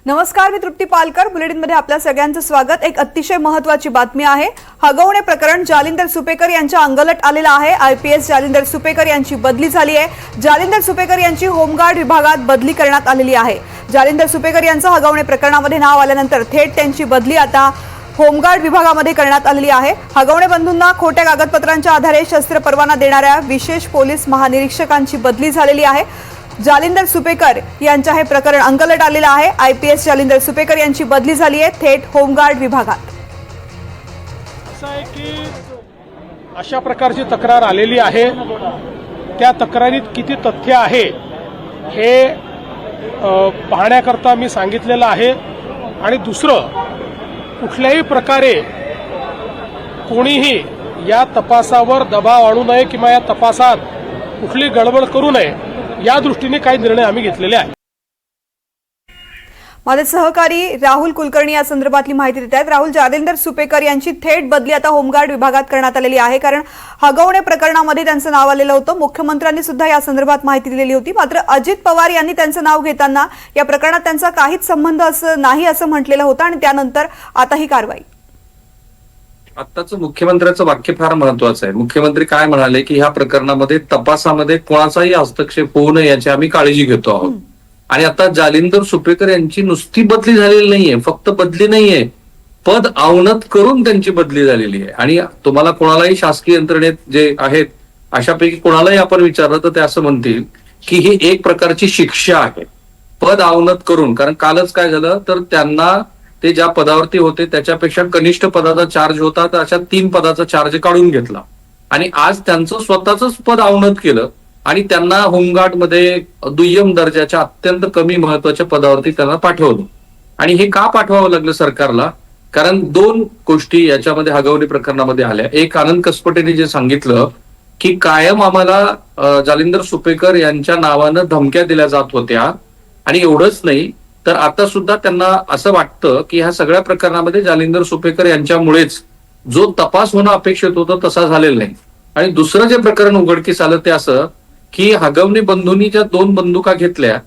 नमस्कार, मी तृप्ती पालकर. बुलेटिनमध्ये आपल्या सगळ्यांचं स्वागत. एक अतिशय महत्त्वाची बातमी आहे. हगवणे प्रकरण जालिंदर सुपेकर यांच्या अंगलट आलेलं आहे. आयपीएस जालिंदर सुपेकर यांची बदली झाली आहे. जालिंदर सुपेकर यांची होमगार्ड विभागात बदली करण्यात आलेली आहे. जालिंदर सुपेकर यांचं हगवणे प्रकरणामध्ये नाव आल्यानंतर थेट त्यांची बदली आता होमगार्ड विभागामध्ये करण्यात आलेली आहे. हगवणे बंधूंना खोट्या कागदपत्रांच्या आधारे शस्त्र परवाना देणाऱ्या विशेष पोलीस महानिरीक्षकांची बदली झालेली आहे. जालिंदर सुपेकर यांच्या हे प्रकरण अंगलट आलेलं आहे. आयपीएस जालिंदर सुपेकर यांची बदली झाली आहे थेट होमगार्ड विभागात. असं आहे की अशा प्रकारची तक्रार आलेली आहे. त्या तक्रारीत किती तथ्य आहे हे पाहण्याकरता मी सांगितलेलं आहे. आणि दुसरं, कुठल्याही प्रकारे कोणीही या तपासावर दबाव आणू नये किंवा या तपासात कुठली गडबड करू नये या दृष्टीने काही निर्णय आम्ही घेतलेले आहेत. माझे सहकारी राहुल कुलकर्णी या संदर्भातली माहिती देत आहेत. राहुल, जालिंदर सुपेकर यांची थेट बदली आता होमगार्ड विभागात करण्यात आलेली आहे, कारण हगवणे प्रकरणामध्ये त्यांचं नाव आलेलं होतं. मुख्यमंत्र्यांनी सुद्धा या संदर्भात माहिती दिलेली होती. मात्र अजित पवार यांनी त्यांचं नाव घेताना या प्रकरणात त्यांचा काहीच संबंध नाही असं म्हटलेलं होतं आणि त्यानंतर आता ही कारवाई. आत्ताचं मुख्यमंत्र्यांचं वाक्य फार महत्वाचं आहे. मुख्यमंत्री काय म्हणाले की ह्या प्रकरणामध्ये तपासामध्ये कोणाचाही हस्तक्षेप होऊ नये याची आम्ही काळजी घेतो आहोत. आणि आता जालिंदर सुपेकर यांची नुसती बदली झालेली नाहीये, फक्त बदली नाहीये, पद अवनत करून त्यांची बदली झालेली आहे. आणि तुम्हाला कोणालाही शासकीय यंत्रणेत जे आहेत अशापैकी कोणालाही आपण विचारलं तर ते असं म्हणतील की ही एक प्रकारची शिक्षा आहे, पद अवनत करून. कारण कालच काय झालं तर त्यांना ते ज्या पदावरती होते त्याच्यापेक्षा कनिष्ठ पदाचा चार्ज होता, तर अशा 3 पदाचा चार्ज काढून घेतला आणि आज त्यांचं स्वतःच पद अवनत केलं आणि त्यांना होमगार्डमध्ये दुय्यम दर्जाच्या अत्यंत कमी महत्वाच्या पदावरती त्यांना पाठवलं. आणि हे का पाठवावं लागलं सरकारला? कारण 2 गोष्टी याच्यामध्ये हगवणे प्रकरणामध्ये आल्या. एक, आनंद कसपटेने जे सांगितलं की कायम आम्हाला जालिंदर सुपेकर यांच्या नावानं धमक्या दिल्या जात होत्या. आणि एवढंच नाही तर आता सुद्धा त्यांना असं वाटतं की ह्या सगळ्या प्रकरणामध्ये जालिंदर सुपेकर यांच्यामुळेच जो तपास होणं अपेक्षित होतं तसा झालेला नाही. आणि दुसरं जे प्रकरण उघडकीस आलं ते असं की हगवणे बंधूंनी ज्या 2 बंदुका घेतल्या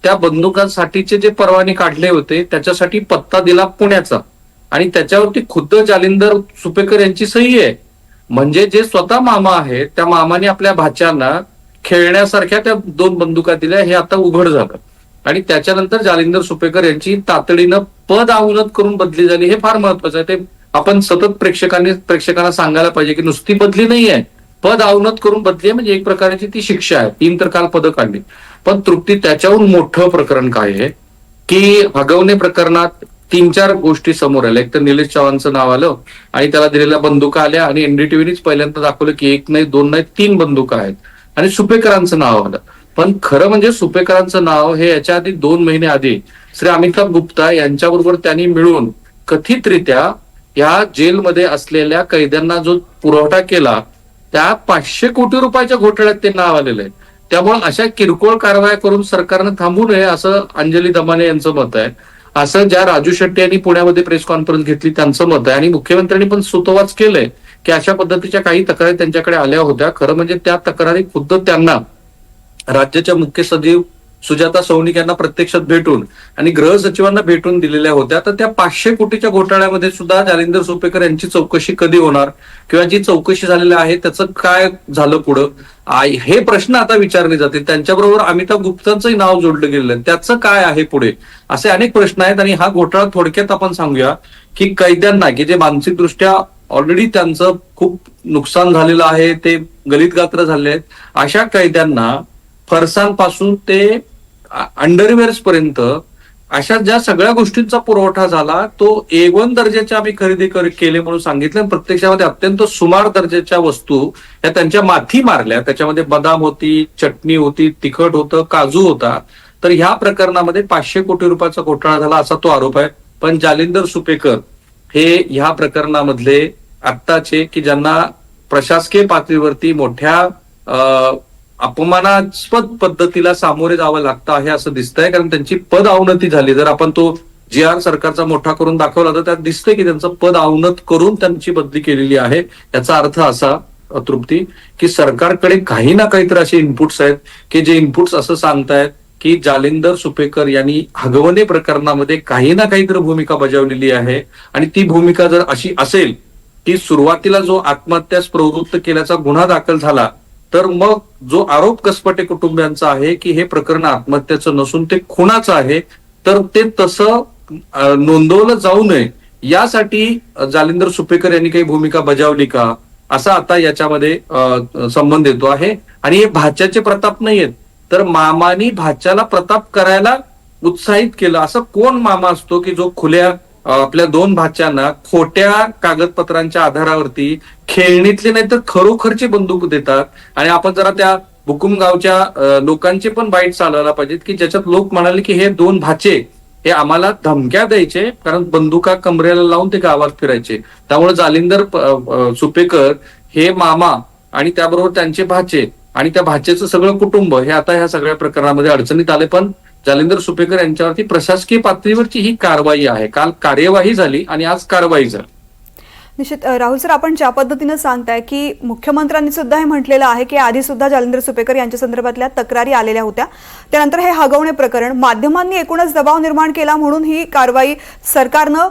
त्या बंदुकांसाठीचे जे परवाने काढले होते त्याच्यासाठी पत्ता दिला पुण्याचा आणि त्याच्यावरती खुद्द जालिंदर सुपेकर यांची सही आहे. म्हणजे जे स्वतः मामा आहेत त्या मामाने आपल्या भाच्यांना खेळण्यासारख्या त्या 2 बंदुका दिल्या, हे आता उघड झालं. आणि त्याच्यानंतर जालिंदर सुपेकर यांची तातडीनं पद अवनत करून बदली झाली. हे फार महत्वाचं आहे. ते आपण सतत प्रेक्षकांना सांगायला पाहिजे की नुसती बदली नाही आहे, पद अवनत करून बदली आहे, म्हणजे एक प्रकारची ती शिक्षा आहे. 3 तर काल पदं काढली. पण तृप्ती, त्याच्याहून मोठं प्रकरण काय आहे की हगवणे प्रकरणात 3-4 गोष्टी समोर आल्या. एक तर निलेश चव्हाणचं नाव आलं आणि त्याला दिलेल्या बंदुका आल्या आणि एनडीटीव्हीनेच पहिल्यांदा दाखवलं की 1 नाही 2 नाही 3 बंदुका आहेत आणि सुपेकरांचं नाव आलं. पण खरं म्हणजे सुपेकरांचं नाव हे याच्या आधी 2 महिने आधी श्री अमिताभ गुप्ता यांच्याबरोबर त्यांनी मिळून कथितरित्या या जेलमध्ये असलेल्या कैद्यांना जो पुरवठा केला त्या 500 कोटी रुपयाच्या घोटाळ्यात ते नाव आलेलं आहे. त्यामुळे अशा किरकोळ कारवाया करून सरकारनं थांबू नये असं अंजली दमाने यांचं मत आहे. असं ज्या राजू शेट्टी यांनी पुण्यामध्ये प्रेस कॉन्फरन्स घेतली त्यांचं मत आहे. आणि मुख्यमंत्र्यांनी पण सुतोवाच केलंय की अशा पद्धतीच्या काही तक्रारी त्यांच्याकडे आल्या होत्या. खरं म्हणजे त्या तक्रारी खुद्द त्यांना राज्याच्या मुख्य सचिव सुजाता सौनिक यांना प्रत्यक्षात भेटून आणि गृह सचिवांना भेटून दिलेल्या होत्या. तर त्या 500 कोटीच्या घोटाळ्यामध्ये सुद्धा जालिंदर सुपेकर यांची चौकशी कधी होणार किंवा जी चौकशी झालेली आहे त्याचं काय झालं पुढं, हे प्रश्न आता विचारले जातील. त्यांच्याबरोबर अमिताभ गुप्तांचंही नाव जोडलं गेलेलं आहे, त्याचं काय आहे पुढे, असे अनेक प्रश्न आहेत. आणि हा घोटाळा थोडक्यात आपण सांगूया की कैद्यांना की जे मानसिकदृष्ट्या ऑलरेडी त्यांचं खूप नुकसान झालेलं आहे, ते गलित गात्र झाले आहेत, अशा कैद्यांना फरसांपासून ते अंडरवेअर्स पर्यंत अशा ज्या सगळ्या गोष्टींचा पुरवठा झाला तो A1 दर्जाच्या आम्ही खरेदी केले म्हणून सांगितलं. प्रत्यक्षामध्ये अत्यंत सुमार दर्जाच्या वस्तू या त्यांच्या माथी मारल्या. त्याच्यामध्ये बदाम होती, चटणी होती, तिखट होतं, काजू होता. तर ह्या प्रकरणामध्ये 500 कोटी रुपयाचा घोटाळा झाला असा तो आरोप आहे. पण जालिंदर सुपेकर हे ह्या प्रकरणामधले आत्ताचे की ज्यांना प्रशासकीय पातळीवरती मोठ्या अपमानास्पद पद्धतीला सामोरे जावं लागतं आहे असं दिसतंय. कारण त्यांची पद अवनती झाली. जर आपण तो GR सरकारचा मोठा करून दाखवला तर त्यात दिसतंय की त्यांचं पद अवनत करून त्यांची बदली केलेली आहे. याचा अर्थ असा तृप्ती की सरकारकडे काही ना काहीतरी असे इनपुट्स आहेत की जे इनपुट्स असं सांगतायत की जालिंदर सुपेकर यांनी हगवणे प्रकरणामध्ये काही ना काहीतरी भूमिका बजावलेली आहे. आणि ती भूमिका जर अशी असेल की सुरुवातीला जो आत्महत्यास प्रवृत्त केल्याचा गुन्हा दाखल झाला, तर मग जो आरोप कसपटे कुटुंबियांचा आहे की हे प्रकरण आत्महत्याचं नसून ते खुनाचं आहे, तर ते तसं नोंदवलं जाऊ नये यासाठी जालिंदर सुपेकर यांनी काही भूमिका बजावली का, असा आता याच्यामध्ये संबंध येतो आहे. आणि हे भाच्याचे प्रताप नाहीयेत, तर मामानी भाच्याला प्रताप करायला उत्साहित केलं. असं कोण मामा असतो की जो खुल्या आपल्या दोन भाच्यांना खोट्या कागदपत्रांच्या आधारावरती खेळणीतले नाही तर खरोखरची बंदूक देतात. आणि आपण जरा त्या बुकुमगावच्या लोकांचे पण बाईट चालवायला पाहिजेत की ज्याच्यात लोक म्हणाले की हे दोन भाचे हे आम्हाला धमक्या द्यायचे, कारण बंदुका कमरेला लावून ते गावात फिरायचे. त्यामुळे जालिंदर सुपेकर हे मामा आणि त्याबरोबर त्यांचे भाचे आणि त्या भाचेचं सगळं कुटुंब हे आता ह्या सगळ्या प्रकरणामध्ये अडचणीत आले. पण जालिंदर सुपेकर यांच्यावरती प्रशासकीय पातळीवरची ही कारवाई आहे. काल कार्यवाही झाली आणि आज कारवाई झाली. निश्चित राहुल सर, आपण ज्या पद्धतीनं सांगताय की मुख्यमंत्र्यांनी सुद्धा हे म्हटलेलं आहे की आधी सुद्धा जालिंदर सुपेकर यांच्या संदर्भातल्या तक्रारी आलेल्या होत्या, त्यानंतर हे हगवणे प्रकरण माध्यमांनी एकूणच दबाव निर्माण केला म्हणून ही कारवाई सरकारनं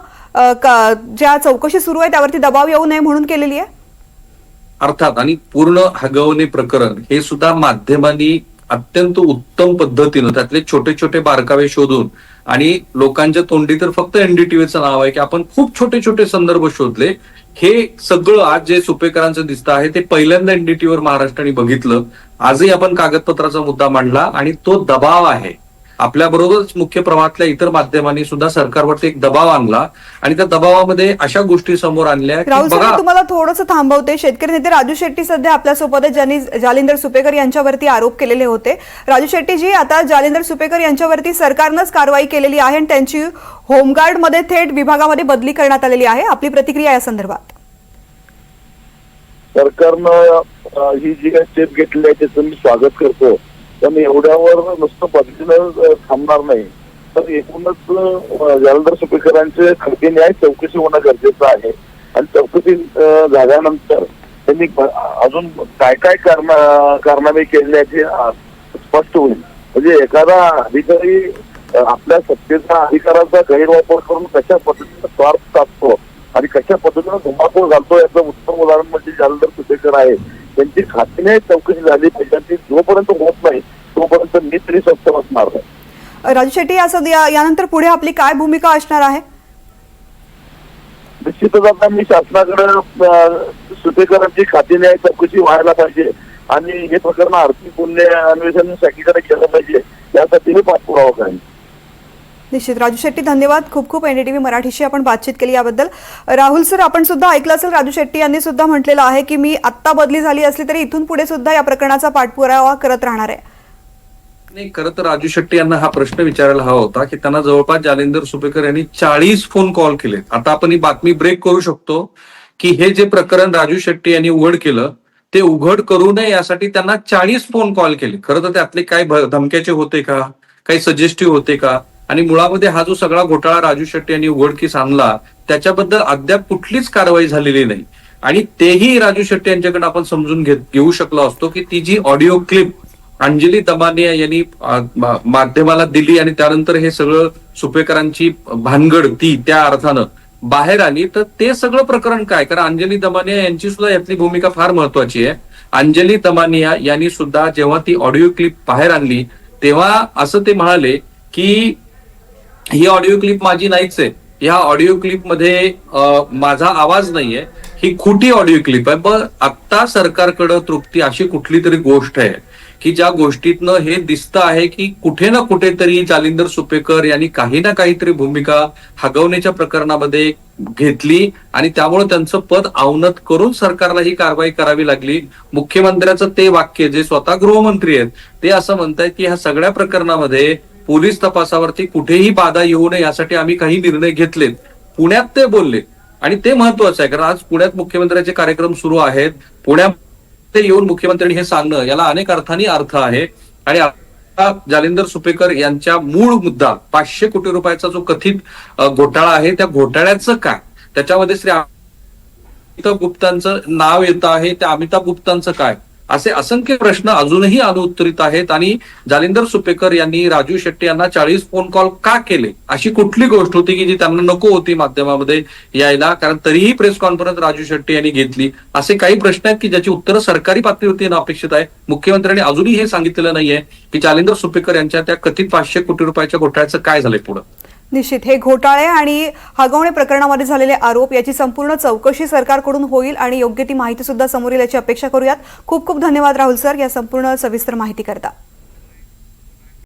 ज्या चौकशी सुरू आहे त्यावरती दबाव येऊ नये म्हणून केलेली आहे. अर्थात, आणि पूर्ण हगवणे प्रकरण हे सुद्धा माध्यमांनी अत्यंत उत्तम पद्धतीनं त्यातले छोटे छोटे बारकावे शोधून, आणि लोकांच्या तोंडी तर फक्त एनडीटीव्हीचं नाव आहे की आपण खूप छोटे छोटे संदर्भ शोधले. हे सगळं आज जे सुपेकरांचं दिसतं आहे ते पहिल्यांदा एनडीटीव्हीवर महाराष्ट्राने बघितलं. आजही आपण कागदपत्राचा मुद्दा मांडला आणि तो दबाव आहे. आपल्याबरोबरच मुख्य प्रवाहातल्या इतर माध्यमांनी सुद्धा सरकारवरती एक दबाव आणला आणि त्या दबावामध्ये अशा गोष्टी समोर आणल्या की राहुल सर, बघा. मी तुम्हाला थोडंसं थांबवते. शेतकरी नेते राजू शेट्टी सध्या आपल्यासोबत आहेत, ज्यांनी जालिंदर सुपेकर यांच्यावरती आरोप केलेले होते. राजू शेट्टीजी, आता जालिंदर सुपेकर यांच्यावरती सरकारनंच कारवाई केलेली आहे आणि त्यांची होमगार्डमध्ये थेट विभागामध्ये बदली करण्यात आलेली आहे. आपली प्रतिक्रिया या संदर्भात? सरकारनं ही जी काही स्टेप घेतली आहे त्याचं मी स्वागत करतो, पण एवढ्यावर नुसतं पद्धतीनं थांबणार नाही. तर एकूणच जालिंदर सुपेकरांचे खडके न्याय चौकशी होणं गरजेचं आहे. आणि चौकशी झाल्यानंतर त्यांनी अजून काय काय कारनामे केले ते स्पष्ट होईल. म्हणजे एखादा अधिकारी आपल्या सत्तेचा अधिकाराचा गैरवापर करून कशा पद्धतीनं स्वार्थ साधतो आणि कशा पद्धतीनं धुमाकूळ घालतो याचं उत्तम उदाहरण म्हणजे जालिंदर सुपेकर आहे. त्यांची खात्रीने चौकशी झाली पाहिजे. जोपर्यंत होत नाही तोपर्यंत मी तरी स्वस्त बसणार नाही. राजू शेट्टी, यानंतर पुढे आपली काय भूमिका असणार आहे? निश्चितच आता मी शासनाकडे सुपेकरांची खात्रीने चौकशी व्हायला पाहिजे आणि हे प्रकरण आर्थिक गुन्हे अन्वेषण शाखेकडे केलं पाहिजे यासाठी मी पाठपुरावा करेन. निश्चित. राजू शेट्टी, धन्यवाद. खूप खूप एनडीटीव्ही मराठीशी आपण बातचीत केली याबद्दल. राहुल सर, आपण सुद्धा ऐकलं असेल, राजू शेट्टी यांनी सुद्धा म्हटलेलं आहे की मी आत्ता बदली झाली असली तरी इथून पुढे सुद्धा या प्रकरणाचा पाठपुरावा करत राहणार आहे. नाही, खरं तर राजू शेट्टी यांना हा प्रश्न विचारायला हवा होता की त्यांना जवळपास जालिंदर सुपेकर यांनी 40 फोन कॉल केले. आता आपण ही बातमी ब्रेक करू शकतो की हे जे प्रकरण राजू शेट्टी यांनी उघड केलं ते उघड करू नये यासाठी त्यांना 40 फोन कॉल केले. खरं तर त्यातले काय धमक्याचे होते का, काही सजेस्टिव्ह होते का, आणि मुळामध्ये हा जो सगळा घोटाळा राजू शेट्टी यांनी उघडकीस आणला त्याच्याबद्दल अद्याप कुठलीच कारवाई झालेली नाही. आणि तेही राजू शेट्टी यांच्याकडे आपण समजून घेऊ शकलो असतो की ती जी ऑडिओ क्लिप अंजली दमानिया यांनी माध्यमाला दिली आणि त्यानंतर हे सगळं सुपेकरांची भानगड ती त्या अर्थानं बाहेर आली, तर ते सगळं प्रकरण काय. कारण अंजली दमानिया यांची सुद्धा यातली भूमिका फार महत्वाची आहे. अंजली दमानिया यांनी सुद्धा जेव्हा ती ऑडिओ क्लिप बाहेर आणली तेव्हा असं ते म्हणाले की ही ऑडिओ क्लिप माझी नाहीच आहे, या ऑडिओ क्लिप मध्ये माझा आवाज नाहीये, ही खोटी ऑडिओ क्लिप आहे. पण आता सरकारकडं तृप्ती अशी कुठली तरी गोष्ट आहे की ज्या गोष्टीतनं हे दिसतं आहे की कुठे ना कुठेतरी जालिंदर सुपेकर यांनी काही ना काहीतरी भूमिका हगवण्याच्या प्रकरणामध्ये घेतली आणि त्यामुळे त्यांचं पद अवनत करून सरकारला ही कारवाई करावी लागली. मुख्यमंत्र्याचं ते वाक्य, जे स्वतः गृहमंत्री आहेत, ते असं म्हणतायत की ह्या सगळ्या प्रकरणामध्ये पोलीस तपासावरती कुठेही बाधा येऊ नये यासाठी आम्ही काही निर्णय घेतलेत. पुण्यात ते बोलले आणि ते महत्वाचं आहे, कारण आज पुण्यात मुख्यमंत्र्यांचे कार्यक्रम सुरू आहेत. पुण्यात ते येऊन मुख्यमंत्र्यांनी हे सांगणं याला अनेक अर्थांनी अर्थ आहे. आणि आता जालिंदर सुपेकर यांच्या मूळ मुद्दा 500 कोटी रुपयाचा जो कथित घोटाळा आहे त्या घोटाळ्याचं काय, त्याच्यामध्ये श्री अमिताभ गुप्तांचं नाव येतं आहे, त्या अमिताभ गुप्तांचं काय, असे असंख्य प्रश्न अजूनही अनुत्तरित आहेत. आणि जालिंदर सुपेकर यांनी राजू शेट्टी यांना 40 फोन कॉल का केले, अशी कुठली गोष्ट होती की जी त्यांना नको होती माध्यमामध्ये यायला, कारण तरीही प्रेस कॉन्फरन्स राजू शेट्टी यांनी घेतली. असे काही प्रश्न आहेत की ज्याची उत्तरं सरकारी पातळीवरती येणं अपेक्षित आहे. मुख्यमंत्र्यांनी अजूनही हे सांगितलेलं नाहीये की जालिंदर सुपेकर यांच्या त्या कथित 500 कोटी रुपयाच्या घोटाळ्याचं काय झालंय पुढं. निश्चित हे घोटाळे आणि हगवणे प्रकरणामध्ये झालेले आरोप याची संपूर्ण चौकशी सरकारकडून होईल आणि योग्य ती माहिती सुद्धा समोर येईल याची अपेक्षा करूयात. खूप खूप धन्यवाद राहुल सर या संपूर्ण सविस्तर माहिती करता.